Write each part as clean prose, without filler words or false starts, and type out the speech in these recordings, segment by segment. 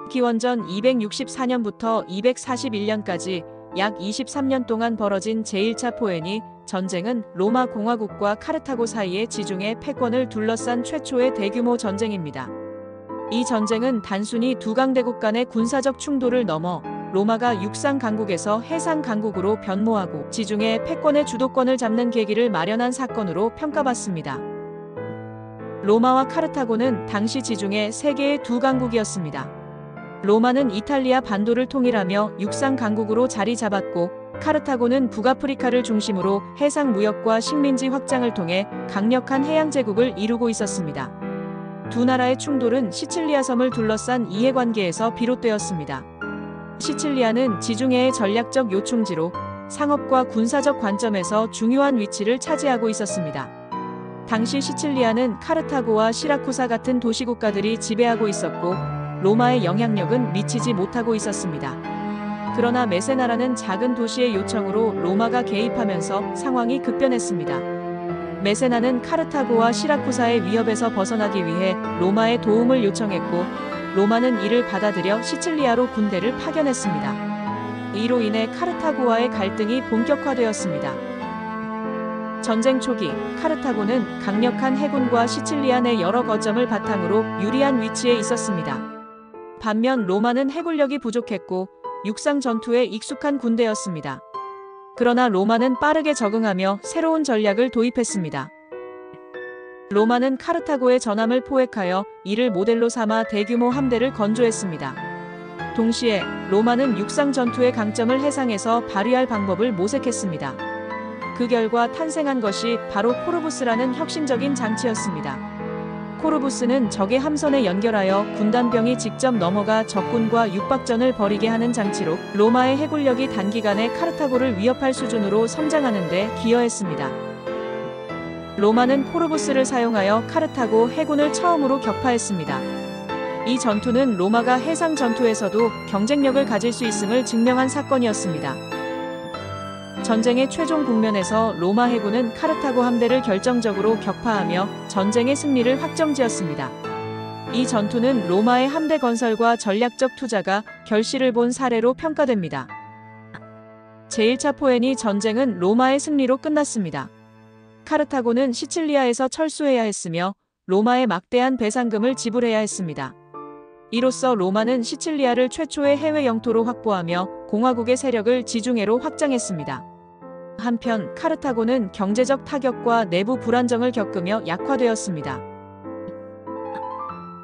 기원전 264년부터 241년까지 약 23년 동안 벌어진 제1차 포에니 전쟁은 로마 공화국과 카르타고 사이의 지중해 패권을 둘러싼 최초의 대규모 전쟁입니다. 이 전쟁은 단순히 두 강대국 간의 군사적 충돌을 넘어 로마가 육상 강국에서 해상 강국으로 변모하고 지중해 패권의 주도권을 잡는 계기를 마련한 사건으로 평가받습니다. 로마와 카르타고는 당시 지중해 세 개의 두 강국이었습니다. 로마는 이탈리아 반도를 통일하며 육상 강국으로 자리 잡았고, 카르타고는 북아프리카를 중심으로 해상 무역과 식민지 확장을 통해 강력한 해양 제국을 이루고 있었습니다. 두 나라의 충돌은 시칠리아 섬을 둘러싼 이해관계에서 비롯되었습니다. 시칠리아는 지중해의 전략적 요충지로 상업과 군사적 관점에서 중요한 위치를 차지하고 있었습니다. 당시 시칠리아는 카르타고와 시라쿠사 같은 도시국가들이 지배하고 있었고, 로마의 영향력은 미치지 못하고 있었습니다. 그러나 메세나라는 작은 도시의 요청으로 로마가 개입하면서 상황이 급변했습니다. 메세나는 카르타고와 시라쿠사의 위협에서 벗어나기 위해 로마의 도움을 요청했고, 로마는 이를 받아들여 시칠리아로 군대를 파견했습니다. 이로 인해 카르타고와의 갈등이 본격화되었습니다. 전쟁 초기, 카르타고는 강력한 해군과 시칠리아 내 여러 거점을 바탕으로 유리한 위치에 있었습니다. 반면 로마는 해군력이 부족했고 육상 전투에 익숙한 군대였습니다. 그러나 로마는 빠르게 적응하며 새로운 전략을 도입했습니다. 로마는 카르타고의 전함을 포획하여 이를 모델로 삼아 대규모 함대를 건조했습니다. 동시에 로마는 육상 전투의 강점을 해상에서 발휘할 방법을 모색했습니다. 그 결과 탄생한 것이 바로 코르부스라는 혁신적인 장치였습니다. 코르부스는 적의 함선에 연결하여 군단병이 직접 넘어가 적군과 육박전을 벌이게 하는 장치로 로마의 해군력이 단기간에 카르타고를 위협할 수준으로 성장하는 데 기여했습니다. 로마는 코르부스를 사용하여 카르타고 해군을 처음으로 격파했습니다. 이 전투는 로마가 해상 전투에서도 경쟁력을 가질 수 있음을 증명한 사건이었습니다. 전쟁의 최종 국면에서 로마 해군은 카르타고 함대를 결정적으로 격파하며 전쟁의 승리를 확정지었습니다. 이 전투는 로마의 함대 건설과 전략적 투자가 결실을 본 사례로 평가됩니다. 제1차 포에니 전쟁은 로마의 승리로 끝났습니다. 카르타고는 시칠리아에서 철수해야 했으며 로마에 막대한 배상금을 지불해야 했습니다. 이로써 로마는 시칠리아를 최초의 해외 영토로 확보하며 공화국의 세력을 지중해로 확장했습니다. 한편 카르타고는 경제적 타격과 내부 불안정을 겪으며 약화되었습니다.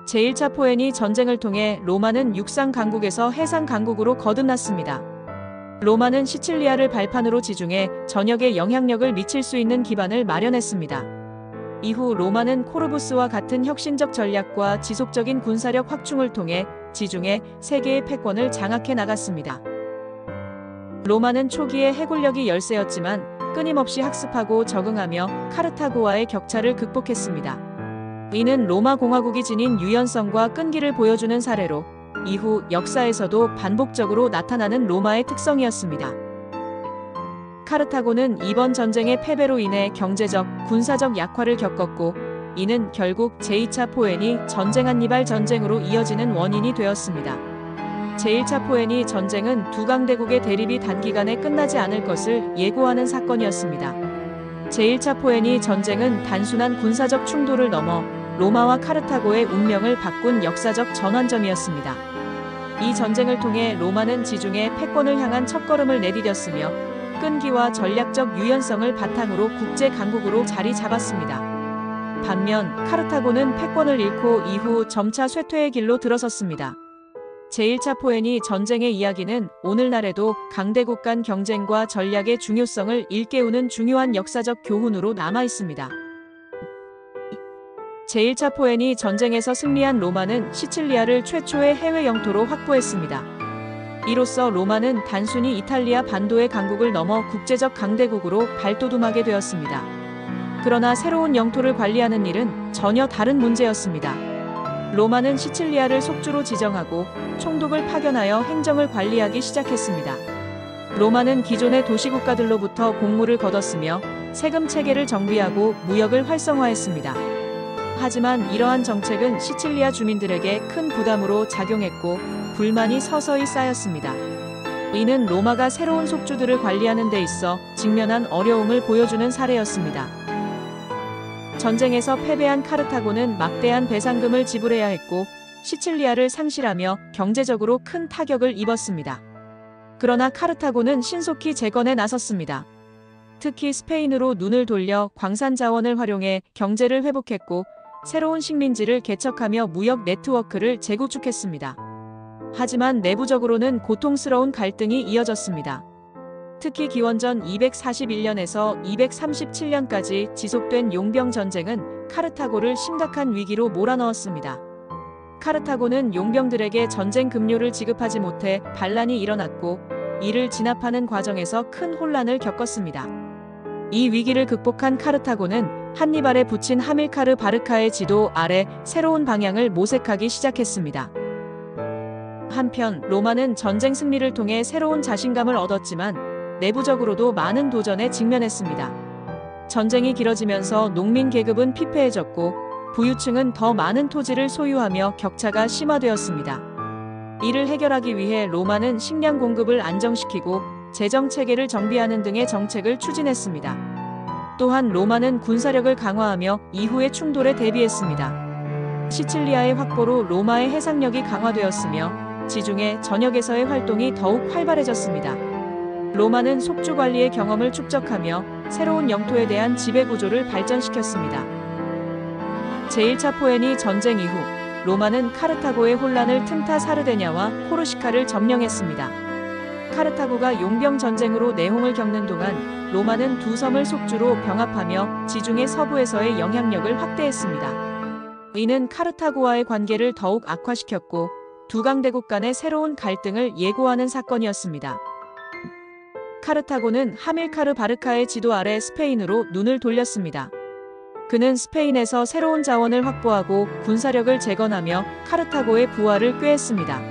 제1차 포에니 전쟁을 통해 로마는 육상 강국에서 해상 강국으로 거듭났습니다. 로마는 시칠리아를 발판으로 지중해 전역에 영향력을 미칠 수 있는 기반을 마련했습니다. 이후 로마는 코르부스와 같은 혁신적 전략과 지속적인 군사력 확충을 통해 지중해 세계의 패권을 장악해 나갔습니다. 로마는 초기에 해군력이 열세였지만 끊임없이 학습하고 적응하며 카르타고와의 격차를 극복했습니다. 이는 로마 공화국이 지닌 유연성과 끈기를 보여주는 사례로 이후 역사에서도 반복적으로 나타나는 로마의 특성이었습니다. 카르타고는 이번 전쟁의 패배로 인해 경제적, 군사적 약화를 겪었고, 이는 결국 제2차 포에니 전쟁 한니발 전쟁으로 이어지는 원인이 되었습니다. 제1차 포에니 전쟁은 두 강대국의 대립이 단기간에 끝나지 않을 것을 예고하는 사건이었습니다. 제1차 포에니 전쟁은 단순한 군사적 충돌을 넘어 로마와 카르타고의 운명을 바꾼 역사적 전환점이었습니다. 이 전쟁을 통해 로마는 지중해 패권을 향한 첫걸음을 내디뎠으며 끈기와 전략적 유연성을 바탕으로 국제 강국으로 자리 잡았습니다. 반면 카르타고는 패권을 잃고 이후 점차 쇠퇴의 길로 들어섰습니다. 제1차 포에니 전쟁의 이야기는 오늘날에도 강대국 간 경쟁과 전략의 중요성을 일깨우는 중요한 역사적 교훈으로 남아 있습니다. 제1차 포에니 전쟁에서 승리한 로마는 시칠리아를 최초의 해외 영토로 확보했습니다. 이로써 로마는 단순히 이탈리아 반도의 강국을 넘어 국제적 강대국으로 발돋움하게 되었습니다. 그러나 새로운 영토를 관리하는 일은 전혀 다른 문제였습니다. 로마는 시칠리아를 속주로 지정하고 총독을 파견하여 행정을 관리하기 시작했습니다. 로마는 기존의 도시국가들로부터 공물을 거뒀으며 세금 체계를 정비하고 무역을 활성화했습니다. 하지만 이러한 정책은 시칠리아 주민들에게 큰 부담으로 작용했고 불만이 서서히 쌓였습니다. 이는 로마가 새로운 속주들을 관리하는 데 있어 직면한 어려움을 보여주는 사례였습니다. 전쟁에서 패배한 카르타고는 막대한 배상금을 지불해야 했고 시칠리아를 상실하며 경제적으로 큰 타격을 입었습니다. 그러나 카르타고는 신속히 재건에 나섰습니다. 특히 스페인으로 눈을 돌려 광산 자원을 활용해 경제를 회복했고 새로운 식민지를 개척하며 무역 네트워크를 재구축했습니다. 하지만 내부적으로는 고통스러운 갈등이 이어졌습니다. 특히 기원전 241년에서 237년까지 지속된 용병 전쟁은 카르타고를 심각한 위기로 몰아넣었습니다. 카르타고는 용병들에게 전쟁 급료를 지급하지 못해 반란이 일어났고 이를 진압하는 과정에서 큰 혼란을 겪었습니다. 이 위기를 극복한 카르타고는 한니발에 붙인 하밀카르 바르카의 지도 아래 새로운 방향을 모색하기 시작했습니다. 한편 로마는 전쟁 승리를 통해 새로운 자신감을 얻었지만 내부적으로도 많은 도전에 직면했습니다. 전쟁이 길어지면서 농민 계급은 피폐해졌고 부유층은 더 많은 토지를 소유하며 격차가 심화되었습니다. 이를 해결하기 위해 로마는 식량 공급을 안정시키고 재정 체계를 정비하는 등의 정책을 추진했습니다. 또한 로마는 군사력을 강화하며 이후의 충돌에 대비했습니다. 시칠리아의 확보로 로마의 해상력이 강화되었으며 지중해 전역에서의 활동이 더욱 활발해졌습니다. 로마는 속주 관리의 경험을 축적하며 새로운 영토에 대한 지배구조를 발전시켰습니다. 제1차 포에니 전쟁 이후 로마는 카르타고의 혼란을 틈타 사르데냐와 코르시카를 점령했습니다. 카르타고가 용병 전쟁으로 내홍을 겪는 동안 로마는 두 섬을 속주로 병합하며 지중해 서부에서의 영향력을 확대했습니다. 이는 카르타고와의 관계를 더욱 악화시켰고 두 강대국 간의 새로운 갈등을 예고하는 사건이었습니다. 카르타고는 하밀카르 바르카의 지도 아래 스페인으로 눈을 돌렸습니다. 그는 스페인에서 새로운 자원을 확보하고 군사력을 재건하며 카르타고의 부활을 꾀했습니다.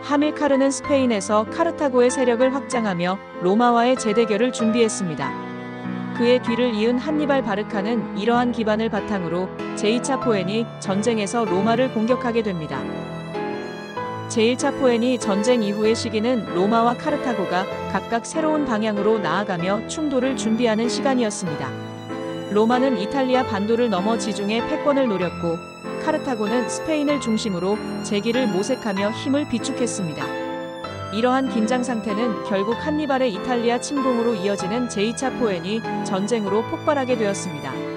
하밀카르는 스페인에서 카르타고의 세력을 확장하며 로마와의 재대결을 준비했습니다. 그의 뒤를 이은 한니발 바르카는 이러한 기반을 바탕으로 제2차 포에니 전쟁에서 로마를 공격하게 됩니다. 제1차 포에니 전쟁 이후의 시기는 로마와 카르타고가 각각 새로운 방향으로 나아가며 충돌을 준비하는 시간이었습니다. 로마는 이탈리아 반도를 넘어 지중해 패권을 노렸고 카르타고는 스페인을 중심으로 재기를 모색하며 힘을 비축했습니다. 이러한 긴장 상태는 결국 한니발의 이탈리아 침공으로 이어지는 제2차 포에니 전쟁으로 폭발하게 되었습니다.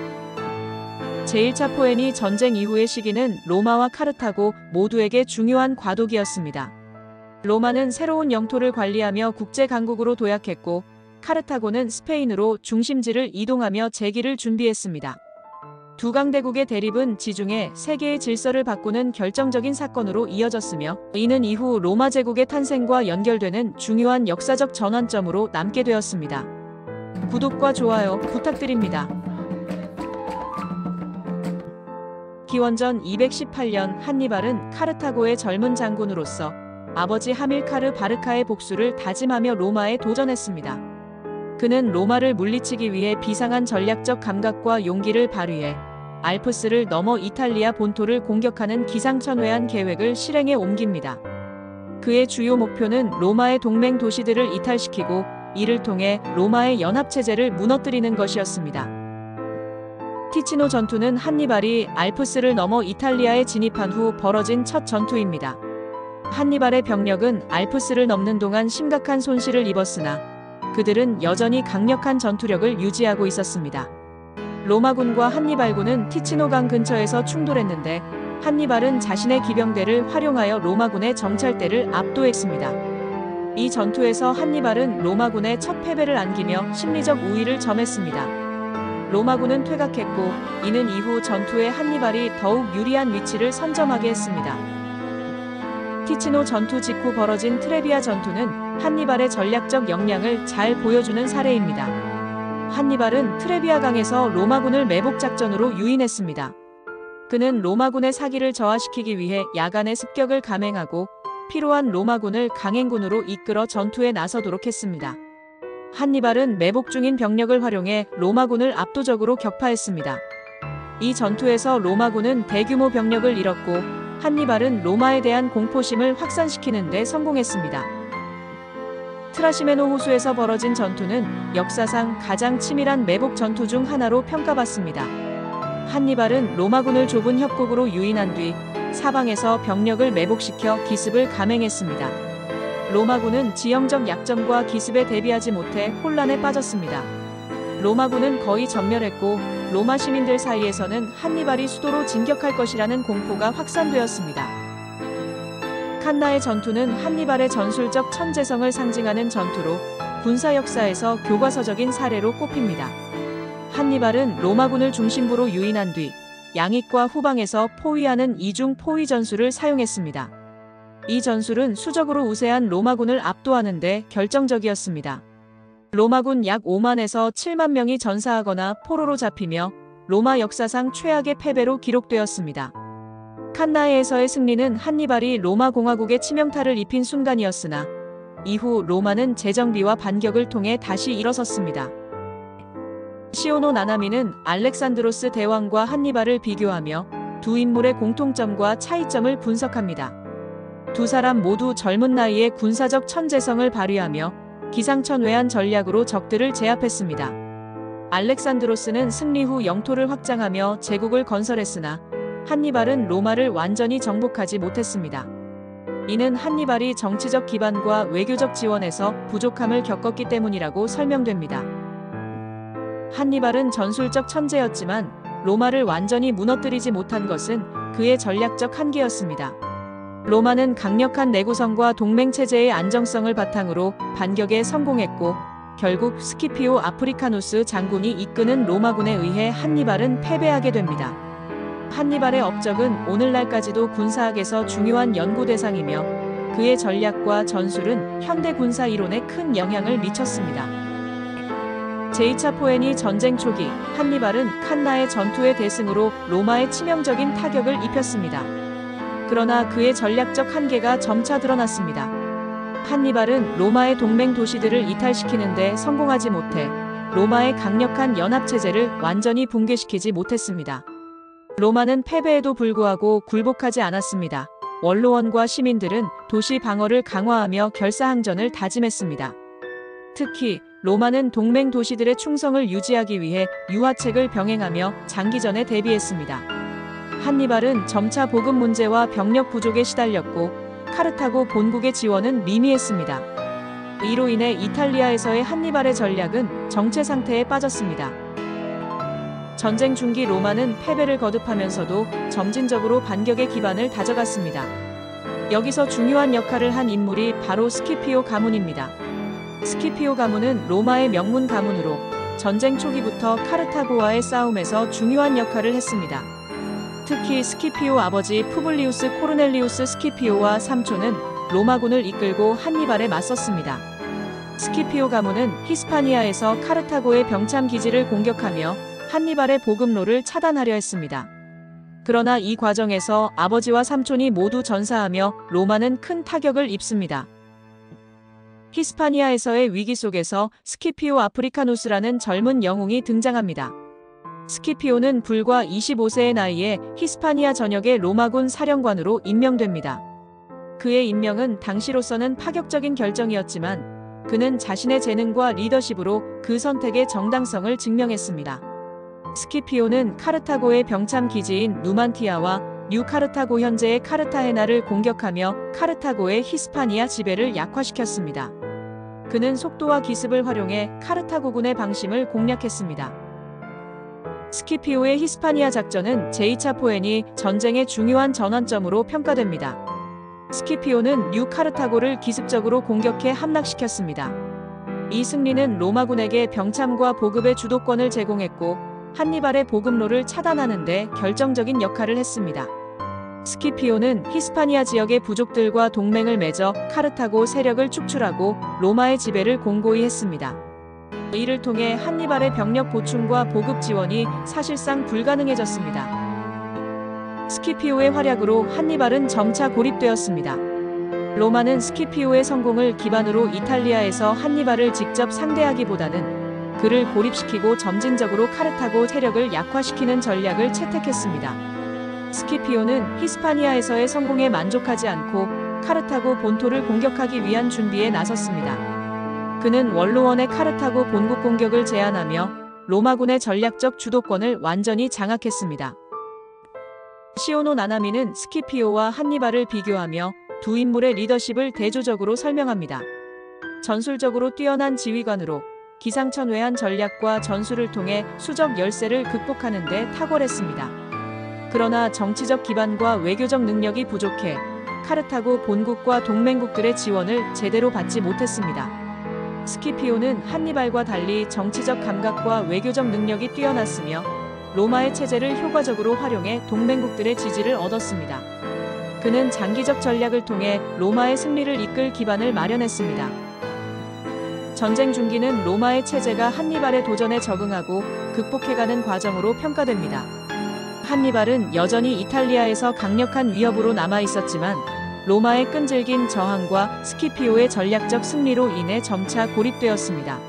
제1차 포에니 전쟁 이후의 시기는 로마와 카르타고 모두에게 중요한 과도기였습니다. 로마는 새로운 영토를 관리하며 국제 강국으로 도약했고 카르타고는 스페인으로 중심지를 이동하며 재기를 준비했습니다. 두 강대국의 대립은 지중해 세계의 질서를 바꾸는 결정적인 사건으로 이어졌으며 이는 이후 로마 제국의 탄생과 연결되는 중요한 역사적 전환점으로 남게 되었습니다. 구독과 좋아요 부탁드립니다. 기원전 218년 한니발은 카르타고의 젊은 장군으로서 아버지 하밀카르 바르카의 복수를 다짐하며 로마에 도전했습니다. 그는 로마를 물리치기 위해 비상한 전략적 감각과 용기를 발휘해 알프스를 넘어 이탈리아 본토를 공격하는 기상천외한 계획을 실행에 옮깁니다. 그의 주요 목표는 로마의 동맹 도시들을 이탈시키고 이를 통해 로마의 연합체제를 무너뜨리는 것이었습니다. 티치노 전투는 한니발이 알프스를 넘어 이탈리아에 진입한 후 벌어진 첫 전투입니다. 한니발의 병력은 알프스를 넘는 동안 심각한 손실을 입었으나 그들은 여전히 강력한 전투력을 유지하고 있었습니다. 로마군과 한니발군은 티치노강 근처에서 충돌했는데 한니발은 자신의 기병대를 활용하여 로마군의 정찰대를 압도했습니다. 이 전투에서 한니발은 로마군의 첫 패배를 안기며 심리적 우위를 점했습니다. 로마군은 퇴각했고 이는 이후 전투에 한니발이 더욱 유리한 위치를 선점하게 했습니다. 티치노 전투 직후 벌어진 트레비아 전투는 한니발의 전략적 역량을 잘 보여주는 사례입니다. 한니발은 트레비아 강에서 로마군을 매복 작전으로 유인했습니다. 그는 로마군의 사기를 저하시키기 위해 야간에 습격을 감행하고 피로한 로마군을 강행군으로 이끌어 전투에 나서도록 했습니다. 한니발은 매복 중인 병력을 활용해 로마군을 압도적으로 격파했습니다. 이 전투에서 로마군은 대규모 병력을 잃었고 한니발은 로마에 대한 공포심을 확산시키는 데 성공했습니다. 트라시메노 호수에서 벌어진 전투는 역사상 가장 치밀한 매복 전투 중 하나로 평가받습니다. 한니발은 로마군을 좁은 협곡으로 유인한 뒤 사방에서 병력을 매복시켜 기습을 감행했습니다. 로마군은 지형적 약점과 기습에 대비하지 못해 혼란에 빠졌습니다. 로마군은 거의 전멸했고 로마 시민들 사이에서는 한니발이 수도로 진격할 것이라는 공포가 확산되었습니다. 칸나의 전투는 한니발의 전술적 천재성을 상징하는 전투로 군사 역사에서 교과서적인 사례로 꼽힙니다. 한니발은 로마군을 중심부로 유인한 뒤 양익과 후방에서 포위하는 이중 포위 전술을 사용했습니다. 이 전술은 수적으로 우세한 로마군을 압도하는 데 결정적이었습니다. 로마군 약 5만에서 7만 명이 전사하거나 포로로 잡히며 로마 역사상 최악의 패배로 기록되었습니다. 칸나에에서의 승리는 한니발이 로마 공화국에 치명타를 입힌 순간이었으나 이후 로마는 재정비와 반격을 통해 다시 일어섰습니다. 시오노 나나미는 알렉산드로스 대왕과 한니발을 비교하며 두 인물의 공통점과 차이점을 분석합니다. 두 사람 모두 젊은 나이에 군사적 천재성을 발휘하며 기상천외한 전략으로 적들을 제압했습니다. 알렉산드로스는 승리 후 영토를 확장하며 제국을 건설했으나 한니발은 로마를 완전히 정복하지 못했습니다. 이는 한니발이 정치적 기반과 외교적 지원에서 부족함을 겪었기 때문이라고 설명됩니다. 한니발은 전술적 천재였지만 로마를 완전히 무너뜨리지 못한 것은 그의 전략적 한계였습니다. 로마는 강력한 내구성과 동맹체제의 안정성을 바탕으로 반격에 성공했고 결국 스키피오 아프리카누스 장군이 이끄는 로마군에 의해 한니발은 패배하게 됩니다. 한니발의 업적은 오늘날까지도 군사학에서 중요한 연구 대상이며 그의 전략과 전술은 현대 군사 이론에 큰 영향을 미쳤습니다. 제2차 포에니 전쟁 초기 한니발은 칸나의 전투의 대승으로 로마에 치명적인 타격을 입혔습니다. 그러나 그의 전략적 한계가 점차 드러났습니다. 한니발은 로마의 동맹 도시들을 이탈시키는 데 성공하지 못해 로마의 강력한 연합체제를 완전히 붕괴시키지 못했습니다. 로마는 패배에도 불구하고 굴복하지 않았습니다. 원로원과 시민들은 도시 방어를 강화하며 결사항전을 다짐했습니다. 특히 로마는 동맹 도시들의 충성을 유지하기 위해 유화책을 병행하며 장기전에 대비했습니다. 한니발은 점차 보급 문제와 병력 부족에 시달렸고 카르타고 본국의 지원은 미미했습니다. 이로 인해 이탈리아에서의 한니발의 전략은 정체 상태에 빠졌습니다. 전쟁 중기 로마는 패배를 거듭하면서도 점진적으로 반격의 기반을 다져갔습니다. 여기서 중요한 역할을 한 인물이 바로 스키피오 가문입니다. 스키피오 가문은 로마의 명문 가문으로 전쟁 초기부터 카르타고와의 싸움에서 중요한 역할을 했습니다. 특히 스키피오 아버지 푸블리우스 코르넬리우스 스키피오와 삼촌은 로마군을 이끌고 한니발에 맞섰습니다. 스키피오 가문은 히스파니아에서 카르타고의 병참 기지를 공격하며 한니발의 보급로를 차단하려 했습니다. 그러나 이 과정에서 아버지와 삼촌이 모두 전사하며 로마는 큰 타격을 입습니다. 히스파니아에서의 위기 속에서 스키피오 아프리카누스라는 젊은 영웅이 등장합니다. 스키피오는 불과 25세의 나이에 히스파니아 전역의 로마군 사령관으로 임명됩니다. 그의 임명은 당시로서는 파격적인 결정이었지만 그는 자신의 재능과 리더십으로 그 선택의 정당성을 증명했습니다. 스키피오는 카르타고의 병참 기지인 누만티아와 뉴 카르타고 현재의 카르타헤나를 공격하며 카르타고의 히스파니아 지배를 약화시켰습니다. 그는 속도와 기습을 활용해 카르타고군의 방심을 공략했습니다. 스키피오의 히스파니아 작전은 제2차 포에니 전쟁의 중요한 전환점으로 평가됩니다. 스키피오는 뉴 카르타고를 기습적으로 공격해 함락시켰습니다. 이 승리는 로마군에게 병참과 보급의 주도권을 제공했고 한니발의 보급로를 차단하는 데 결정적인 역할을 했습니다. 스키피오는 히스파니아 지역의 부족들과 동맹을 맺어 카르타고 세력을 축출하고 로마의 지배를 공고히 했습니다. 이를 통해 한니발의 병력 보충과 보급 지원이 사실상 불가능해졌습니다. 스키피오의 활약으로 한니발은 점차 고립되었습니다. 로마는 스키피오의 성공을 기반으로 이탈리아에서 한니발을 직접 상대하기보다는 그를 고립시키고 점진적으로 카르타고 세력을 약화시키는 전략을 채택했습니다. 스키피오는 히스파니아에서의 성공에 만족하지 않고 카르타고 본토를 공격하기 위한 준비에 나섰습니다. 그는 원로원의 카르타고 본국 공격을 제안하며 로마군의 전략적 주도권을 완전히 장악했습니다. 시오노 나나미는 스키피오와 한니발을 비교하며 두 인물의 리더십을 대조적으로 설명합니다. 전술적으로 뛰어난 지휘관으로 기상천외한 전략과 전술을 통해 수적 열세를 극복하는 데 탁월했습니다. 그러나 정치적 기반과 외교적 능력이 부족해 카르타고 본국과 동맹국들의 지원을 제대로 받지 못했습니다. 스키피오는 한니발과 달리 정치적 감각과 외교적 능력이 뛰어났으며 로마의 체제를 효과적으로 활용해 동맹국들의 지지를 얻었습니다. 그는 장기적 전략을 통해 로마의 승리를 이끌 기반을 마련했습니다. 전쟁 중기는 로마의 체제가 한니발의 도전에 적응하고 극복해가는 과정으로 평가됩니다. 한니발은 여전히 이탈리아에서 강력한 위협으로 남아있었지만 로마의 끈질긴 저항과 스키피오의 전략적 승리로 인해 점차 고립되었습니다.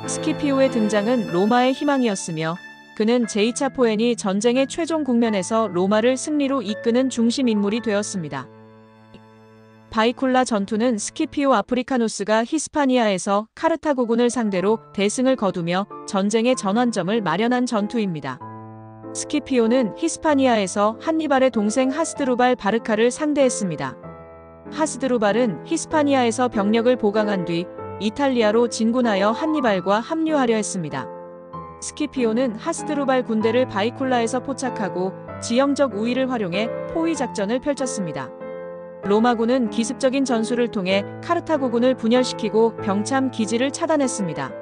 스키피오의 등장은 로마의 희망이었으며 그는 제2차 포엔이 전쟁의 최종 국면에서 로마를 승리로 이끄는 중심 인물이 되었습니다. 바이콜라 전투는 스키피오 아프리카누스가 히스파니아에서 카르타고군을 상대로 대승을 거두며 전쟁의 전환점을 마련한 전투입니다. 스키피오는 히스파니아에서 한니발의 동생 하스드루발 바르카를 상대했습니다. 하스드루발은 히스파니아에서 병력을 보강한 뒤 이탈리아로 진군하여 한니발과 합류하려 했습니다. 스키피오는 하스드루발 군대를 바이콜라에서 포착하고 지형적 우위를 활용해 포위 작전을 펼쳤습니다. 로마군은 기습적인 전술을 통해 카르타고군을 분열시키고 병참 기지를 차단했습니다.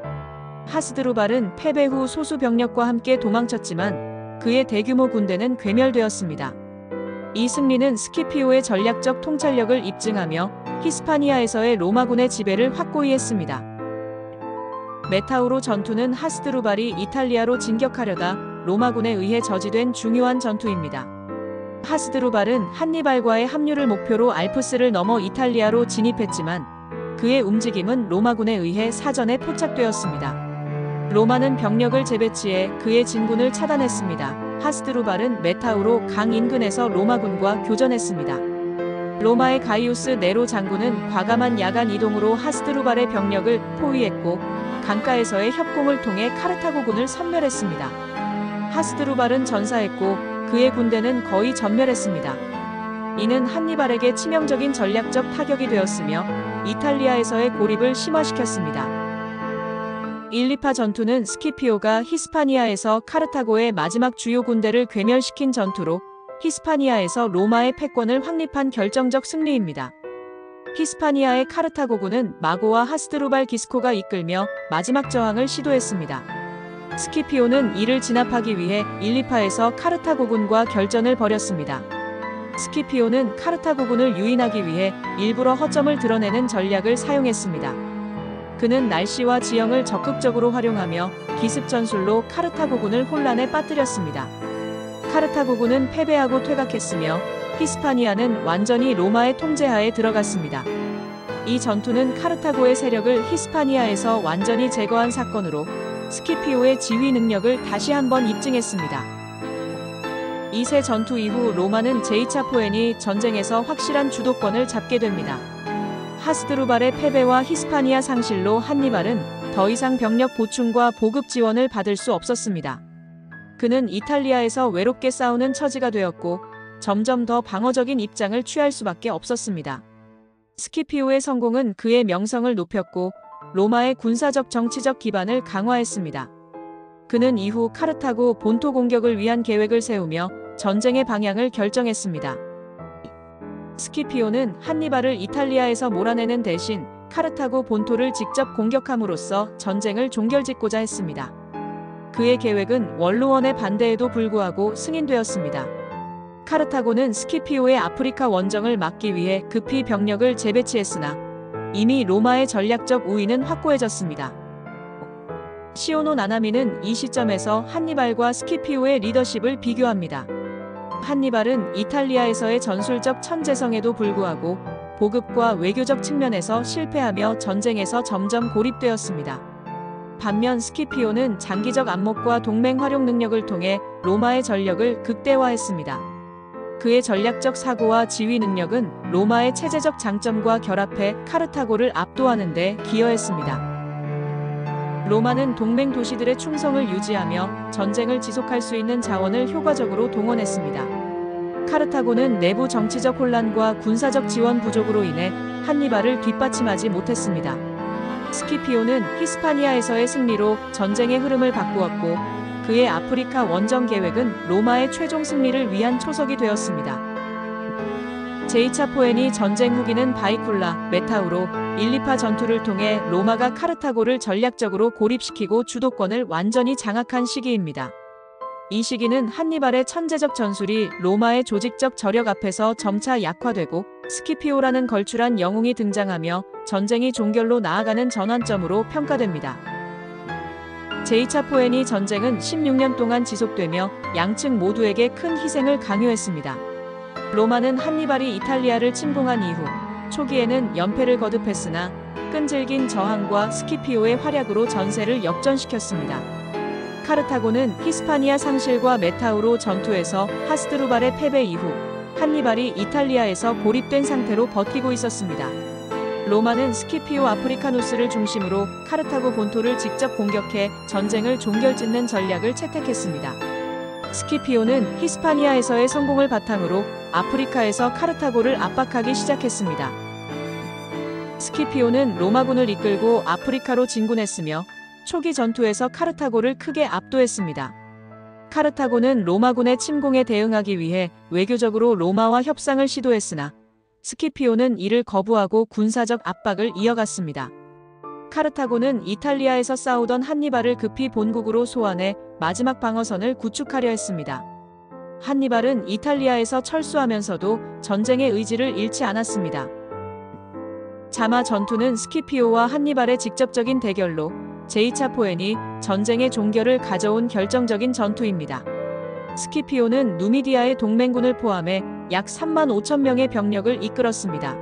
하스드루발은 패배 후 소수 병력과 함께 도망쳤지만 그의 대규모 군대는 괴멸되었습니다. 이 승리는 스키피오의 전략적 통찰력을 입증하며 히스파니아에서의 로마군의 지배를 확고히 했습니다. 메타우로 전투는 하스드루발이 이탈리아로 진격하려다 로마군에 의해 저지된 중요한 전투입니다. 하스드루발은 한니발과의 합류를 목표로 알프스를 넘어 이탈리아로 진입했지만 그의 움직임은 로마군에 의해 사전에 포착되었습니다. 로마는 병력을 재배치해 그의 진군을 차단했습니다. 하스드루발은 메타우로 강 인근에서 로마군과 교전했습니다. 로마의 가이우스 네로 장군은 과감한 야간 이동으로 하스드루발의 병력을 포위했고 강가에서의 협공을 통해 카르타고군을 섬멸했습니다. 하스드루발은 전사했고 그의 군대는 거의 전멸했습니다. 이는 한니발에게 치명적인 전략적 타격이 되었으며 이탈리아에서의 고립을 심화시켰습니다. 1~2파 전투는 스키피오가 히스파니아에서 카르타고의 마지막 주요 군대를 괴멸시킨 전투로 히스파니아에서 로마의 패권을 확립한 결정적 승리입니다. 히스파니아의 카르타고군은 마고와 하스드루발 기스코가 이끌며 마지막 저항을 시도했습니다. 스키피오는 이를 진압하기 위해 1~2파에서 카르타고군과 결전을 벌였습니다. 스키피오는 카르타고군을 유인하기 위해 일부러 허점을 드러내는 전략을 사용했습니다. 그는 날씨와 지형을 적극적으로 활용하며 기습 전술로 카르타고군을 혼란에 빠뜨렸습니다. 카르타고군은 패배하고 퇴각했으며 히스파니아는 완전히 로마의 통제하에 들어갔습니다. 이 전투는 카르타고의 세력을 히스파니아에서 완전히 제거한 사건으로 스키피오의 지휘 능력을 다시 한번 입증했습니다. 이 세 전투 이후 로마는 제2차 포엔이 전쟁에서 확실한 주도권을 잡게 됩니다. 하스드루발의 패배와 히스파니아 상실로 한니발은 더 이상 병력 보충과 보급 지원을 받을 수 없었습니다. 그는 이탈리아에서 외롭게 싸우는 처지가 되었고 점점 더 방어적인 입장을 취할 수밖에 없었습니다. 스키피오의 성공은 그의 명성을 높였고 로마의 군사적 정치적 기반을 강화했습니다. 그는 이후 카르타고 본토 공격을 위한 계획을 세우며 전쟁의 방향을 결정했습니다. 스키피오는 한니발을 이탈리아에서 몰아내는 대신 카르타고 본토를 직접 공격함으로써 전쟁을 종결짓고자 했습니다. 그의 계획은 원로원의 반대에도 불구하고 승인되었습니다. 카르타고는 스키피오의 아프리카 원정을 막기 위해 급히 병력을 재배치했으나 이미 로마의 전략적 우위는 확고해졌습니다. 시오노 나나미는 이 시점에서 한니발과 스키피오의 리더십을 비교합니다. 한니발은 이탈리아에서의 전술적 천재성에도 불구하고 보급과 외교적 측면에서 실패하며 전쟁에서 점점 고립되었습니다. 반면 스키피오는 장기적 안목과 동맹 활용 능력을 통해 로마의 전력을 극대화했습니다. 그의 전략적 사고와 지휘 능력은 로마의 체제적 장점과 결합해 카르타고를 압도하는 데 기여했습니다. 로마는 동맹 도시들의 충성을 유지하며 전쟁을 지속할 수 있는 자원을 효과적으로 동원했습니다. 카르타고는 내부 정치적 혼란과 군사적 지원 부족으로 인해 한니발을 뒷받침하지 못했습니다. 스키피오는 히스파니아에서의 승리로 전쟁의 흐름을 바꾸었고, 그의 아프리카 원정 계획은 로마의 최종 승리를 위한 초석이 되었습니다. 제2차 포에니 전쟁 후기는 바이쿨라, 메타우로, 일리파 전투를 통해 로마가 카르타고를 전략적으로 고립시키고 주도권을 완전히 장악한 시기입니다. 이 시기는 한니발의 천재적 전술이 로마의 조직적 저력 앞에서 점차 약화되고 스키피오라는 걸출한 영웅이 등장하며 전쟁이 종결로 나아가는 전환점으로 평가됩니다. 제2차 포에니 전쟁은 16년 동안 지속되며 양측 모두에게 큰 희생을 강요했습니다. 로마는 한니발이 이탈리아를 침공한 이후 초기에는 연패를 거듭했으나 끈질긴 저항과 스키피오의 활약으로 전세를 역전시켰습니다. 카르타고는 히스파니아 상실과 메타우로 전투에서 하스드루발의 패배 이후 한니발이 이탈리아에서 고립된 상태로 버티고 있었습니다. 로마는 스키피오 아프리카누스를 중심으로 카르타고 본토를 직접 공격해 전쟁을 종결짓는 전략을 채택했습니다. 스키피오는 히스파니아에서의 성공을 바탕으로 아프리카에서 카르타고를 압박하기 시작했습니다. 스키피오는 로마군을 이끌고 아프리카로 진군했으며 초기 전투에서 카르타고를 크게 압도했습니다. 카르타고는 로마군의 침공에 대응하기 위해 외교적으로 로마와 협상을 시도했으나 스키피오는 이를 거부하고 군사적 압박을 이어갔습니다. 카르타고는 이탈리아에서 싸우던 한니발을 급히 본국으로 소환해 마지막 방어선을 구축하려 했습니다. 한니발은 이탈리아에서 철수하면서도 전쟁의 의지를 잃지 않았습니다. 자마 전투는 스키피오와 한니발의 직접적인 대결로 제2차 포에니 전쟁의 종결을 가져온 결정적인 전투입니다. 스키피오는 누미디아의 동맹군을 포함해 약 3만 5천 명의 병력을 이끌었습니다.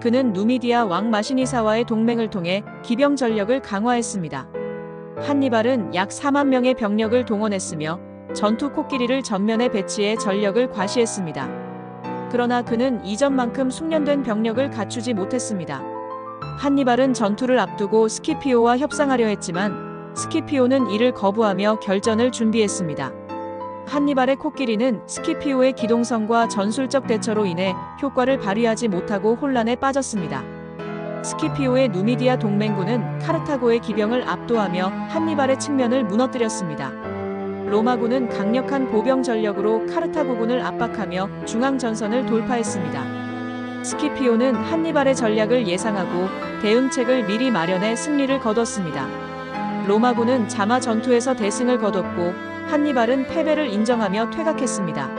그는 누미디아 왕 마시니사와의 동맹을 통해 기병 전력을 강화했습니다. 한니발은 약 4만 명의 병력을 동원했으며 전투 코끼리를 전면에 배치해 전력을 과시했습니다. 그러나 그는 이전만큼 숙련된 병력을 갖추지 못했습니다. 한니발은 전투를 앞두고 스키피오와 협상하려 했지만 스키피오는 이를 거부하며 결전을 준비했습니다. 한니발의 코끼리는 스키피오의 기동성과 전술적 대처로 인해 효과를 발휘하지 못하고 혼란에 빠졌습니다. 스키피오의 누미디아 동맹군은 카르타고의 기병을 압도하며 한니발의 측면을 무너뜨렸습니다. 로마군은 강력한 보병 전력으로 카르타고군을 압박하며 중앙 전선을 돌파했습니다. 스키피오는 한니발의 전략을 예상하고 대응책을 미리 마련해 승리를 거뒀습니다. 로마군은 자마 전투에서 대승을 거뒀고 한니발은 패배를 인정하며 퇴각했습니다.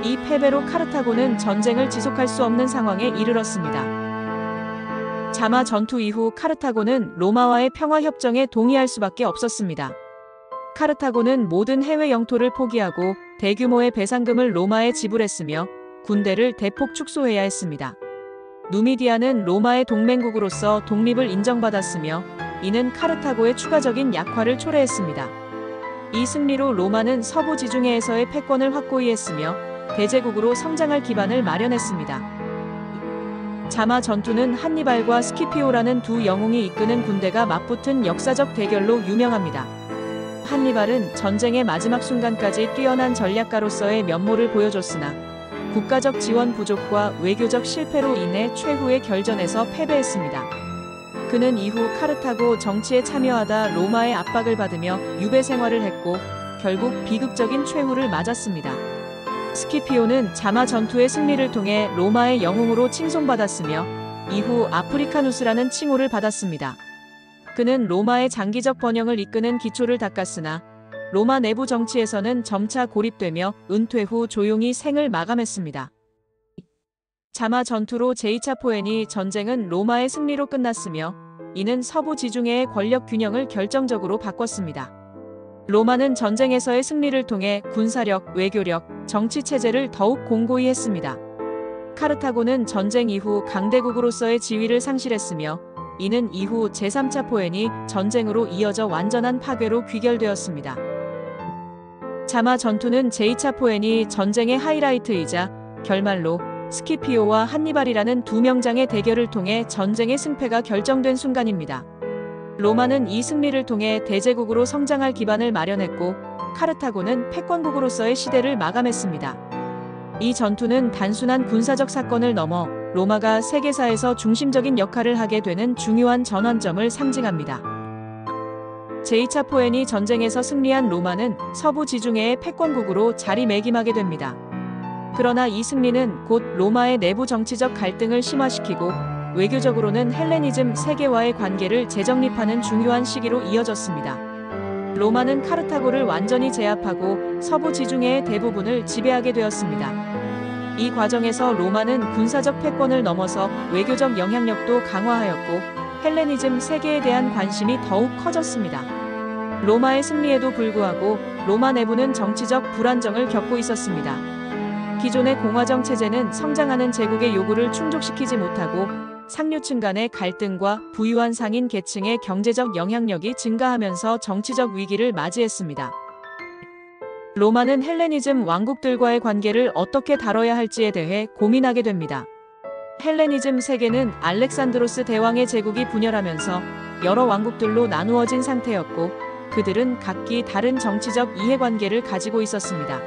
이 패배로 카르타고는 전쟁을 지속할 수 없는 상황에 이르렀습니다. 자마 전투 이후 카르타고는 로마와의 평화협정에 동의할 수밖에 없었습니다. 카르타고는 모든 해외 영토를 포기하고 대규모의 배상금을 로마에 지불했으며 군대를 대폭 축소해야 했습니다. 누미디아는 로마의 동맹국으로서 독립을 인정받았으며 이는 카르타고의 추가적인 약화를 초래했습니다. 이 승리로 로마는 서부 지중해에서의 패권을 확고히 했으며 대제국으로 성장할 기반을 마련했습니다. 자마 전투는 한니발과 스키피오라는 두 영웅이 이끄는 군대가 맞붙은 역사적 대결로 유명합니다. 한니발은 전쟁의 마지막 순간까지 뛰어난 전략가로서의 면모를 보여줬으나 국가적 지원 부족과 외교적 실패로 인해 최후의 결전에서 패배했습니다. 그는 이후 카르타고 정치에 참여하다 로마의 압박을 받으며 유배 생활을 했고 결국 비극적인 최후를 맞았습니다. 스키피오는 자마 전투의 승리를 통해 로마의 영웅으로 칭송받았으며 이후 아프리카누스라는 칭호를 받았습니다. 그는 로마의 장기적 번영을 이끄는 기초를 닦았으나 로마 내부 정치에서는 점차 고립되며 은퇴 후 조용히 생을 마감했습니다. 자마 전투로 제2차 포에니 전쟁은 로마의 승리로 끝났으며 이는 서부 지중해의 권력 균형을 결정적으로 바꿨습니다. 로마는 전쟁에서의 승리를 통해 군사력, 외교력, 정치 체제를 더욱 공고히 했습니다. 카르타고는 전쟁 이후 강대국으로서의 지위를 상실했으며 이는 이후 제3차 포에니 전쟁으로 이어져 완전한 파괴로 귀결되었습니다. 자마 전투는 제2차 포엔이 전쟁의 하이라이트이자 결말로 스키피오와 한니발이라는 두 명장의 대결을 통해 전쟁의 승패가 결정된 순간입니다. 로마는 이 승리를 통해 대제국으로 성장할 기반을 마련했고 카르타고는 패권국으로서의 시대를 마감했습니다. 이 전투는 단순한 군사적 사건을 넘어 로마가 세계사에서 중심적인 역할을 하게 되는 중요한 전환점을 상징합니다. 제2차 포엔이 전쟁에서 승리한 로마는 서부 지중해의 패권국으로 자리매김하게 됩니다. 그러나 이 승리는 곧 로마의 내부 정치적 갈등을 심화시키고 외교적으로는 헬레니즘 세계와의 관계를 재정립하는 중요한 시기로 이어졌습니다. 로마는 카르타고를 완전히 제압하고 서부 지중해의 대부분을 지배하게 되었습니다. 이 과정에서 로마는 군사적 패권을 넘어서 외교적 영향력도 강화하였고 헬레니즘 세계에 대한 관심이 더욱 커졌습니다. 로마의 승리에도 불구하고 로마 내부는 정치적 불안정을 겪고 있었습니다. 기존의 공화정 체제는 성장하는 제국의 요구를 충족시키지 못하고 상류층 간의 갈등과 부유한 상인 계층의 경제적 영향력이 증가하면서 정치적 위기를 맞이했습니다. 로마는 헬레니즘 왕국들과의 관계를 어떻게 다뤄야 할지에 대해 고민하게 됩니다. 헬레니즘 세계는 알렉산드로스 대왕의 제국이 분열하면서 여러 왕국들로 나누어진 상태였고 그들은 각기 다른 정치적 이해관계를 가지고 있었습니다.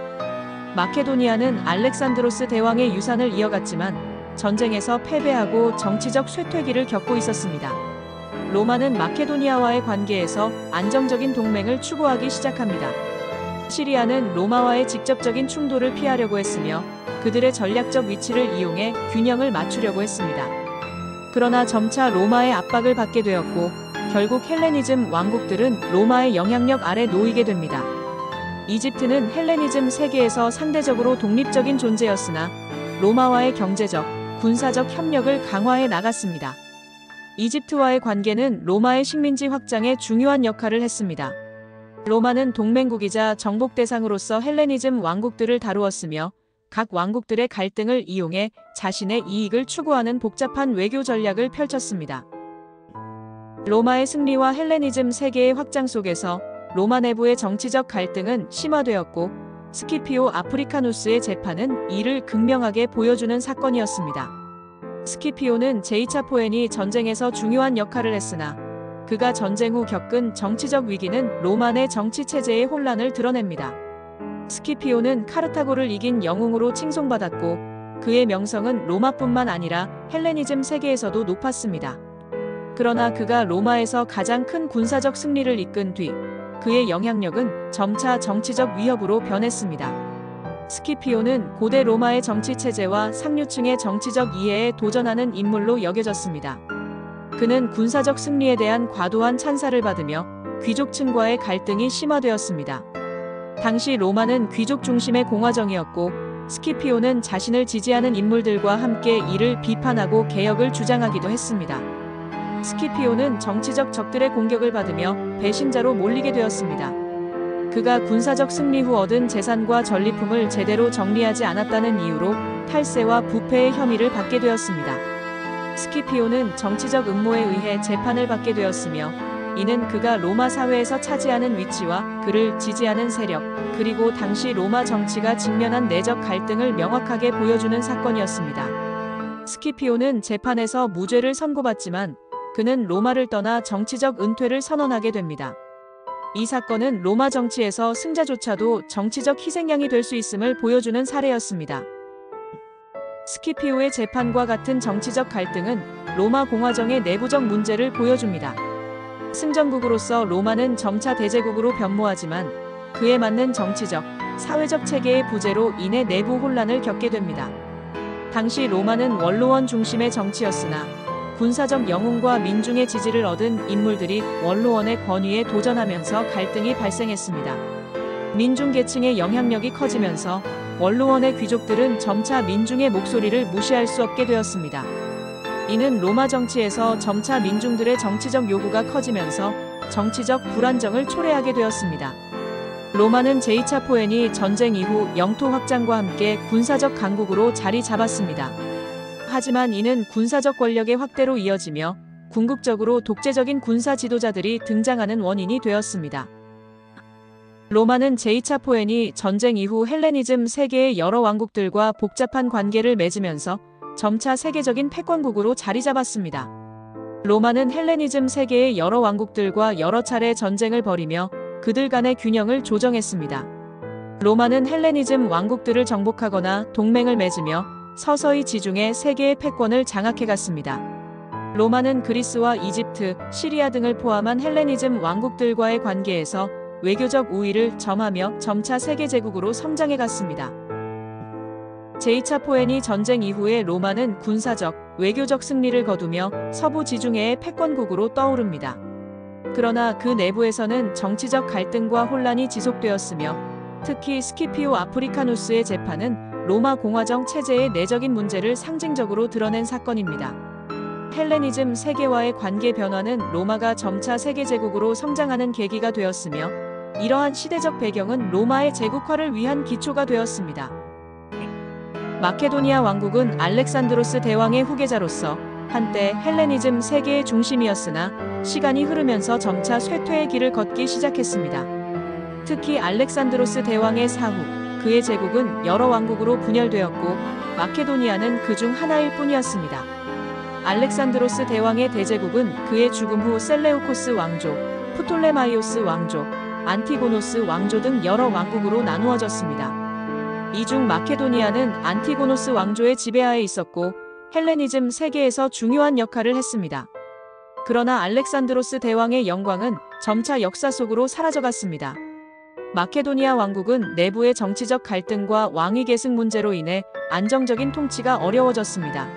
마케도니아는 알렉산드로스 대왕의 유산을 이어갔지만 전쟁에서 패배하고 정치적 쇠퇴기를 겪고 있었습니다. 로마는 마케도니아와의 관계에서 안정적인 동맹을 추구하기 시작합니다. 시리아는 로마와의 직접적인 충돌을 피하려고 했으며 그들의 전략적 위치를 이용해 균형을 맞추려고 했습니다. 그러나 점차 로마의 압박을 받게 되었고 결국 헬레니즘 왕국들은 로마의 영향력 아래 놓이게 됩니다. 이집트는 헬레니즘 세계에서 상대적으로 독립적인 존재였으나 로마와의 경제적, 군사적 협력을 강화해 나갔습니다. 이집트와의 관계는 로마의 식민지 확장에 중요한 역할을 했습니다. 로마는 동맹국이자 정복 대상으로서 헬레니즘 왕국들을 다루었으며 각 왕국들의 갈등을 이용해 자신의 이익을 추구하는 복잡한 외교 전략을 펼쳤습니다. 로마의 승리와 헬레니즘 세계의 확장 속에서 로마 내부의 정치적 갈등은 심화되었고 스키피오 아프리카누스의 재판은 이를 극명하게 보여주는 사건이었습니다. 스키피오는 제2차 포엔이 전쟁에서 중요한 역할을 했으나 그가 전쟁 후 겪은 정치적 위기는 로마 내 정치 체제의 혼란을 드러냅니다. 스키피오는 카르타고를 이긴 영웅으로 칭송받았고 그의 명성은 로마뿐만 아니라 헬레니즘 세계에서도 높았습니다. 그러나 그가 로마에서 가장 큰 군사적 승리를 이끈 뒤 그의 영향력은 점차 정치적 위협으로 변했습니다. 스키피오는 고대 로마의 정치 체제와 상류층의 정치적 이해에 도전하는 인물로 여겨졌습니다. 그는 군사적 승리에 대한 과도한 찬사를 받으며 귀족층과의 갈등이 심화되었습니다. 당시 로마는 귀족 중심의 공화정이었고 스키피오는 자신을 지지하는 인물들과 함께 이를 비판하고 개혁을 주장하기도 했습니다. 스키피오는 정치적 적들의 공격을 받으며 배신자로 몰리게 되었습니다. 그가 군사적 승리 후 얻은 재산과 전리품을 제대로 정리하지 않았다는 이유로 탈세와 부패의 혐의를 받게 되었습니다. 스키피오는 정치적 음모에 의해 재판을 받게 되었으며 이는 그가 로마 사회에서 차지하는 위치와 그를 지지하는 세력, 그리고 당시 로마 정치가 직면한 내적 갈등을 명확하게 보여주는 사건이었습니다. 스키피오는 재판에서 무죄를 선고받지만 그는 로마를 떠나 정치적 은퇴를 선언하게 됩니다. 이 사건은 로마 정치에서 승자조차도 정치적 희생양이 될 수 있음을 보여주는 사례였습니다. 스키피오의 재판과 같은 정치적 갈등은 로마 공화정의 내부적 문제를 보여줍니다. 승전국으로서 로마는 점차 대제국으로 변모하지만 그에 맞는 정치적, 사회적 체계의 부재로 인해 내부 혼란을 겪게 됩니다. 당시 로마는 원로원 중심의 정치였으나 군사적 영웅과 민중의 지지를 얻은 인물들이 원로원의 권위에 도전하면서 갈등이 발생했습니다. 민중 계층의 영향력이 커지면서 원로원의 귀족들은 점차 민중의 목소리를 무시할 수 없게 되었습니다. 이는 로마 정치에서 점차 민중들의 정치적 요구가 커지면서 정치적 불안정을 초래하게 되었습니다. 로마는 제2차 포엔이 전쟁 이후 영토 확장과 함께 군사적 강국으로 자리 잡았습니다. 하지만 이는 군사적 권력의 확대로 이어지며 궁극적으로 독재적인 군사 지도자들이 등장하는 원인이 되었습니다. 로마는 제2차 포엔이 전쟁 이후 헬레니즘 세계의 여러 왕국들과 복잡한 관계를 맺으면서 점차 세계적인 패권국으로 자리 잡았습니다. 로마는 헬레니즘 세계의 여러 왕국들과 여러 차례 전쟁을 벌이며 그들 간의 균형을 조정했습니다. 로마는 헬레니즘 왕국들을 정복하거나 동맹을 맺으며 서서히 지중해 세계의 패권을 장악해갔습니다. 로마는 그리스와 이집트, 시리아 등을 포함한 헬레니즘 왕국들과의 관계에서 외교적 우위를 점하며 점차 세계 제국으로 성장해갔습니다. 제2차 포에니 전쟁 이후에 로마는 군사적, 외교적 승리를 거두며 서부 지중해의 패권국으로 떠오릅니다. 그러나 그 내부에서는 정치적 갈등과 혼란이 지속되었으며 특히 스키피오 아프리카누스의 재판은 로마 공화정 체제의 내적인 문제를 상징적으로 드러낸 사건입니다. 헬레니즘 세계와의 관계 변화는 로마가 점차 세계 제국으로 성장하는 계기가 되었으며 이러한 시대적 배경은 로마의 제국화를 위한 기초가 되었습니다. 마케도니아 왕국은 알렉산드로스 대왕의 후계자로서 한때 헬레니즘 세계의 중심이었으나 시간이 흐르면서 점차 쇠퇴의 길을 걷기 시작했습니다. 특히 알렉산드로스 대왕의 사후 그의 제국은 여러 왕국으로 분열되었고 마케도니아는 그중 하나일 뿐이었습니다. 알렉산드로스 대왕의 대제국은 그의 죽음 후 셀레우코스 왕조, 프톨레마이오스 왕조, 안티고노스 왕조 등 여러 왕국으로 나누어졌습니다. 이 중 마케도니아는 안티고노스 왕조의 지배하에 있었고 헬레니즘 세계에서 중요한 역할을 했습니다. 그러나 알렉산드로스 대왕의 영광은 점차 역사 속으로 사라져갔습니다. 마케도니아 왕국은 내부의 정치적 갈등과 왕위 계승 문제로 인해 안정적인 통치가 어려워졌습니다.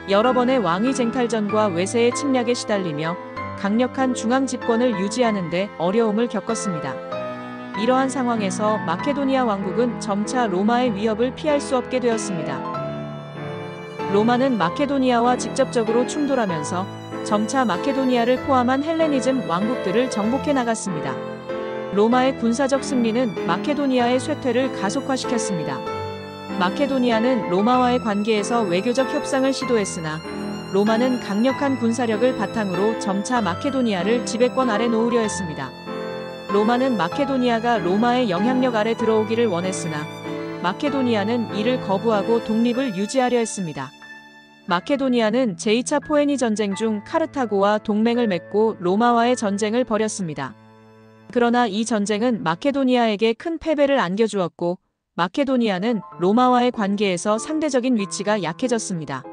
여러 번의 왕위 쟁탈전과 외세의 침략에 시달리며 강력한 중앙 집권을 유지하는 데 어려움을 겪었습니다. 이러한 상황에서 마케도니아 왕국은 점차 로마의 위협을 피할 수 없게 되었습니다. 로마는 마케도니아와 직접적으로 충돌하면서 점차 마케도니아를 포함한 헬레니즘 왕국들을 정복해 나갔습니다. 로마의 군사적 승리는 마케도니아의 쇠퇴를 가속화시켰습니다. 마케도니아는 로마와의 관계에서 외교적 협상을 시도했으나 로마는 강력한 군사력을 바탕으로 점차 마케도니아를 지배권 아래 놓으려 했습니다. 로마는 마케도니아가 로마의 영향력 아래 들어오기를 원했으나 마케도니아는 이를 거부하고 독립을 유지하려 했습니다. 마케도니아는 제2차 포에니 전쟁 중 카르타고와 동맹을 맺고 로마와의 전쟁을 벌였습니다. 그러나 이 전쟁은 마케도니아에게 큰 패배를 안겨주었고 마케도니아는 로마와의 관계에서 상대적인 위치가 약해졌습니다.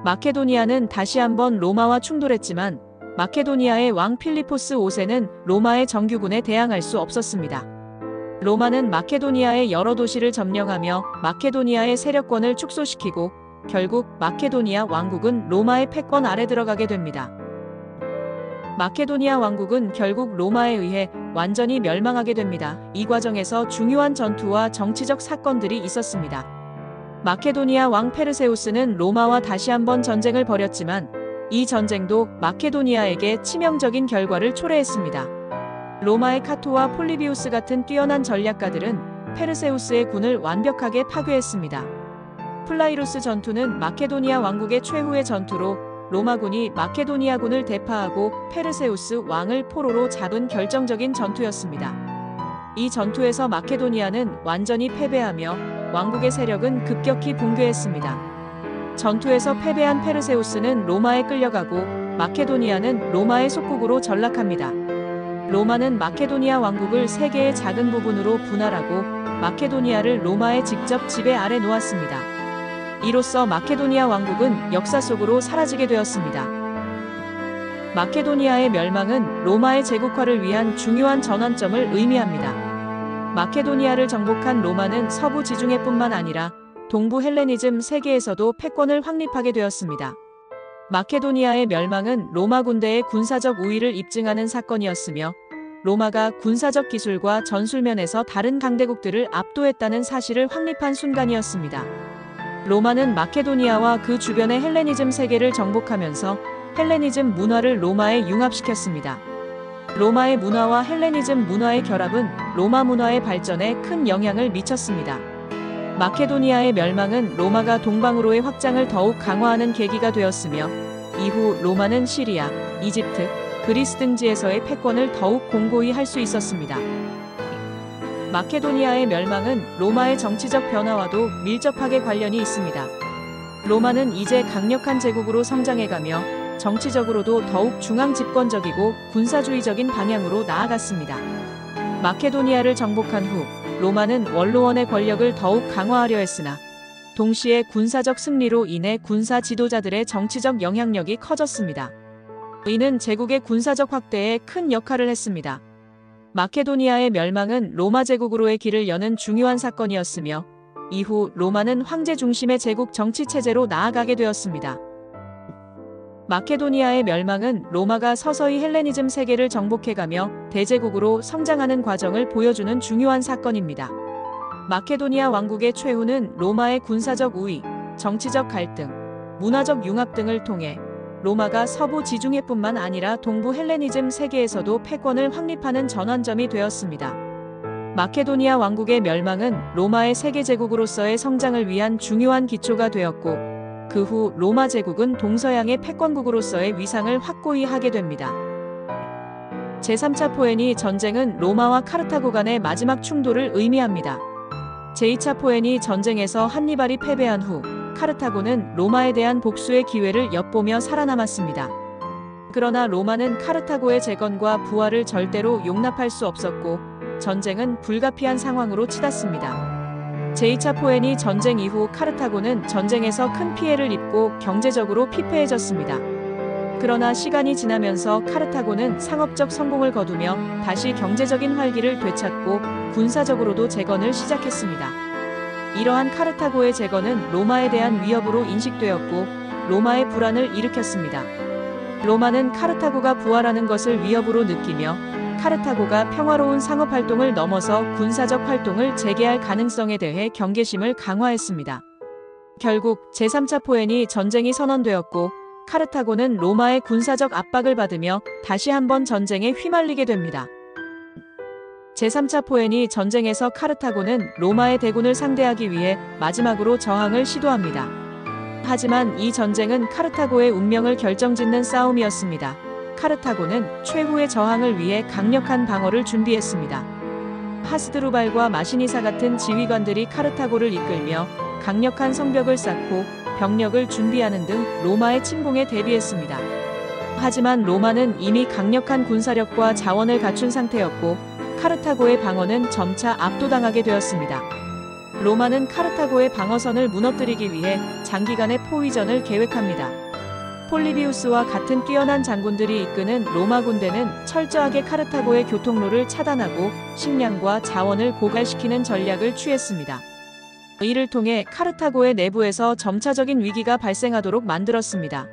마케도니아는 다시 한번 로마와 충돌했지만 마케도니아의 왕 필리포스 5세는 로마의 정규군에 대항할 수 없었습니다. 로마는 마케도니아의 여러 도시를 점령하며 마케도니아의 세력권을 축소시키고 결국 마케도니아 왕국은 로마의 패권 아래 들어가게 됩니다. 마케도니아 왕국은 결국 로마에 의해 완전히 멸망하게 됩니다. 이 과정에서 중요한 전투와 정치적 사건들이 있었습니다. 마케도니아 왕 페르세우스는 로마와 다시 한번 전쟁을 벌였지만 이 전쟁도 마케도니아에게 치명적인 결과를 초래했습니다. 로마의 카토와 폴리비우스 같은 뛰어난 전략가들은 페르세우스의 군을 완벽하게 파괴했습니다. 플라이루스 전투는 마케도니아 왕국의 최후의 전투로 로마군이 마케도니아군을 대파하고 페르세우스 왕을 포로로 잡은 결정적인 전투였습니다. 이 전투에서 마케도니아는 완전히 패배하며 왕국의 세력은 급격히 붕괴했습니다. 전투에서 패배한 페르세우스는 로마에 끌려가고 마케도니아는 로마의 속국으로 전락합니다. 로마는 마케도니아 왕국을 세 개의 작은 부분으로 분할하고 마케도니아를 로마의 직접 지배 아래 놓았습니다. 이로써 마케도니아 왕국은 역사 속으로 사라지게 되었습니다. 마케도니아의 멸망은 로마의 제국화를 위한 중요한 전환점을 의미합니다. 마케도니아를 정복한 로마는 서부 지중해뿐만 아니라 동부 헬레니즘 세계에서도 패권을 확립하게 되었습니다. 마케도니아의 멸망은 로마 군대의 군사적 우위를 입증하는 사건이었으며 로마가 군사적 기술과 전술면에서 다른 강대국들을 압도했다는 사실을 확립한 순간이었습니다. 로마는 마케도니아와 그 주변의 헬레니즘 세계를 정복하면서 헬레니즘 문화를 로마에 융합시켰습니다. 로마의 문화와 헬레니즘 문화의 결합은 로마 문화의 발전에 큰 영향을 미쳤습니다. 마케도니아의 멸망은 로마가 동방으로의 확장을 더욱 강화하는 계기가 되었으며 이후 로마는 시리아, 이집트, 그리스 등지에서의 패권을 더욱 공고히 할 수 있었습니다. 마케도니아의 멸망은 로마의 정치적 변화와도 밀접하게 관련이 있습니다. 로마는 이제 강력한 제국으로 성장해가며 정치적으로도 더욱 중앙 집권적이고 군사주의적인 방향으로 나아갔습니다. 마케도니아를 정복한 후 로마는 원로원의 권력을 더욱 강화하려 했으나 동시에 군사적 승리로 인해 군사 지도자들의 정치적 영향력이 커졌습니다. 이는 제국의 군사적 확대에 큰 역할을 했습니다. 마케도니아의 멸망은 로마 제국으로의 길을 여는 중요한 사건이었으며 이후 로마는 황제 중심의 제국 정치 체제로 나아가게 되었습니다. 마케도니아의 멸망은 로마가 서서히 헬레니즘 세계를 정복해가며 대제국으로 성장하는 과정을 보여주는 중요한 사건입니다. 마케도니아 왕국의 최후는 로마의 군사적 우위, 정치적 갈등, 문화적 융합 등을 통해 로마가 서부 지중해뿐만 아니라 동부 헬레니즘 세계에서도 패권을 확립하는 전환점이 되었습니다. 마케도니아 왕국의 멸망은 로마의 세계제국으로서의 성장을 위한 중요한 기초가 되었고 그 후 로마 제국은 동서양의 패권국으로서의 위상을 확고히 하게 됩니다. 제3차 포에니 전쟁은 로마와 카르타고 간의 마지막 충돌을 의미합니다. 제2차 포에니 전쟁에서 한니발이 패배한 후 카르타고는 로마에 대한 복수의 기회를 엿보며 살아남았습니다. 그러나 로마는 카르타고의 재건과 부활을 절대로 용납할 수 없었고 전쟁은 불가피한 상황으로 치닫습니다. 제2차 포에니 전쟁 이후 카르타고는 전쟁에서 큰 피해를 입고 경제적으로 피폐해졌습니다. 그러나 시간이 지나면서 카르타고는 상업적 성공을 거두며 다시 경제적인 활기를 되찾고 군사적으로도 재건을 시작했습니다. 이러한 카르타고의 재건은 로마에 대한 위협으로 인식되었고 로마의 불안을 일으켰습니다. 로마는 카르타고가 부활하는 것을 위협으로 느끼며 카르타고가 평화로운 상업활동을 넘어서 군사적 활동을 재개할 가능성에 대해 경계심을 강화했습니다. 결국 제3차 포에니 전쟁이 선언되었고 카르타고는 로마의 군사적 압박을 받으며 다시 한번 전쟁에 휘말리게 됩니다. 제3차 포에니 전쟁에서 카르타고는 로마의 대군을 상대하기 위해 마지막으로 저항을 시도합니다. 하지만 이 전쟁은 카르타고의 운명을 결정짓는 싸움이었습니다. 카르타고는 최후의 저항을 위해 강력한 방어를 준비했습니다. 하스드루발과 마시니사 같은 지휘관들이 카르타고를 이끌며 강력한 성벽을 쌓고 병력을 준비하는 등 로마의 침공에 대비했습니다. 하지만 로마는 이미 강력한 군사력과 자원을 갖춘 상태였고 카르타고의 방어는 점차 압도당하게 되었습니다. 로마는 카르타고의 방어선을 무너뜨리기 위해 장기간의 포위전을 계획합니다. 폴리비우스와 같은 뛰어난 장군들이 이끄는 로마 군대는 철저하게 카르타고의 교통로를 차단하고 식량과 자원을 고갈시키는 전략을 취했습니다. 이를 통해 카르타고의 내부에서 점차적인 위기가 발생하도록 만들었습니다.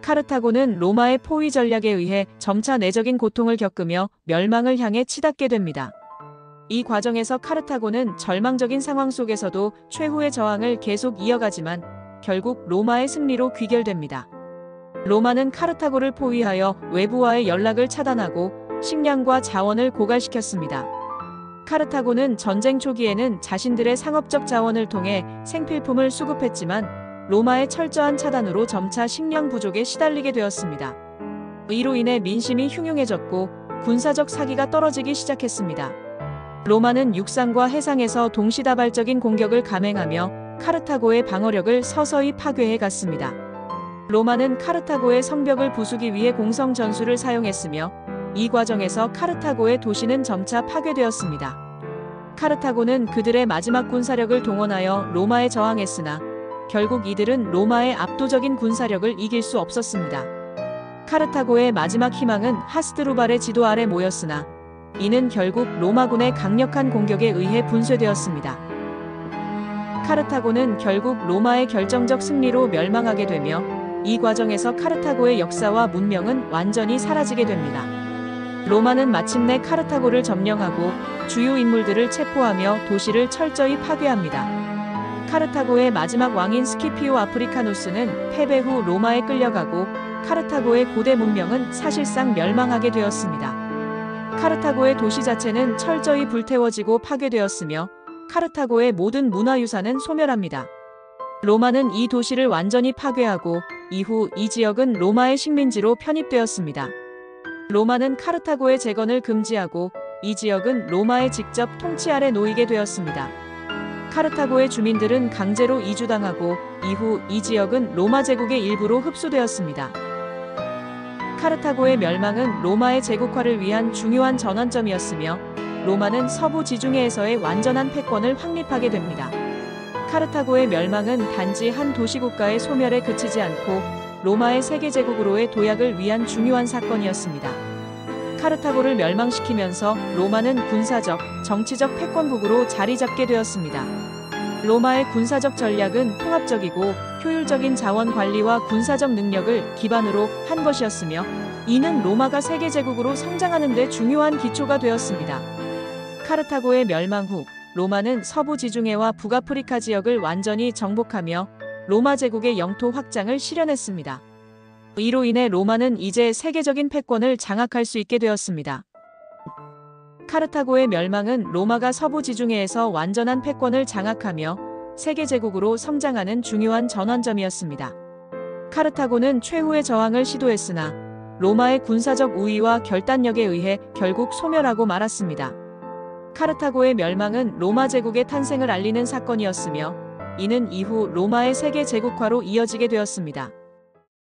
카르타고는 로마의 포위 전략에 의해 점차 내적인 고통을 겪으며 멸망을 향해 치닫게 됩니다. 이 과정에서 카르타고는 절망적인 상황 속에서도 최후의 저항을 계속 이어가지만 결국 로마의 승리로 귀결됩니다. 로마는 카르타고를 포위하여 외부와의 연락을 차단하고 식량과 자원을 고갈시켰습니다. 카르타고는 전쟁 초기에는 자신들의 상업적 자원을 통해 생필품을 수급했지만 로마의 철저한 차단으로 점차 식량 부족에 시달리게 되었습니다. 이로 인해 민심이 흉흉해졌고 군사적 사기가 떨어지기 시작했습니다. 로마는 육상과 해상에서 동시다발적인 공격을 감행하며 카르타고의 방어력을 서서히 파괴해 갔습니다. 로마는 카르타고의 성벽을 부수기 위해 공성 전술을 사용했으며 이 과정에서 카르타고의 도시는 점차 파괴되었습니다. 카르타고는 그들의 마지막 군사력을 동원하여 로마에 저항했으나 결국 이들은 로마의 압도적인 군사력을 이길 수 없었습니다. 카르타고의 마지막 희망은 하스드루발의 지도 아래 모였으나 이는 결국 로마군의 강력한 공격에 의해 분쇄되었습니다. 카르타고는 결국 로마의 결정적 승리로 멸망하게 되며 이 과정에서 카르타고의 역사와 문명은 완전히 사라지게 됩니다. 로마는 마침내 카르타고를 점령하고 주요 인물들을 체포하며 도시를 철저히 파괴합니다. 카르타고의 마지막 왕인 스키피오 아프리카누스는 패배 후 로마에 끌려가고 카르타고의 고대 문명은 사실상 멸망하게 되었습니다. 카르타고의 도시 자체는 철저히 불태워지고 파괴되었으며 카르타고의 모든 문화유산은 소멸합니다. 로마는 이 도시를 완전히 파괴하고 이후 이 지역은 로마의 식민지로 편입되었습니다. 로마는 카르타고의 재건을 금지하고 이 지역은 로마의 직접 통치 아래 놓이게 되었습니다. 카르타고의 주민들은 강제로 이주당하고 이후 이 지역은 로마 제국의 일부로 흡수되었습니다. 카르타고의 멸망은 로마의 제국화를 위한 중요한 전환점이었으며 로마는 서부 지중해에서의 완전한 패권을 확립하게 됩니다. 카르타고의 멸망은 단지 한 도시국가의 소멸에 그치지 않고 로마의 세계제국으로의 도약을 위한 중요한 사건이었습니다. 카르타고를 멸망시키면서 로마는 군사적, 정치적 패권국으로 자리 잡게 되었습니다. 로마의 군사적 전략은 통합적이고 효율적인 자원 관리와 군사적 능력을 기반으로 한 것이었으며 이는 로마가 세계제국으로 성장하는 데 중요한 기초가 되었습니다. 카르타고의 멸망 후 로마는 서부 지중해와 북아프리카 지역을 완전히 정복하며 로마 제국의 영토 확장을 실현했습니다. 이로 인해 로마는 이제 세계적인 패권을 장악할 수 있게 되었습니다. 카르타고의 멸망은 로마가 서부 지중해에서 완전한 패권을 장악하며 세계제국으로 성장하는 중요한 전환점이었습니다. 카르타고는 최후의 저항을 시도했으나 로마의 군사적 우위와 결단력에 의해 결국 소멸하고 말았습니다. 카르타고의 멸망은 로마 제국의 탄생을 알리는 사건이었으며 이는 이후 로마의 세계 제국화로 이어지게 되었습니다.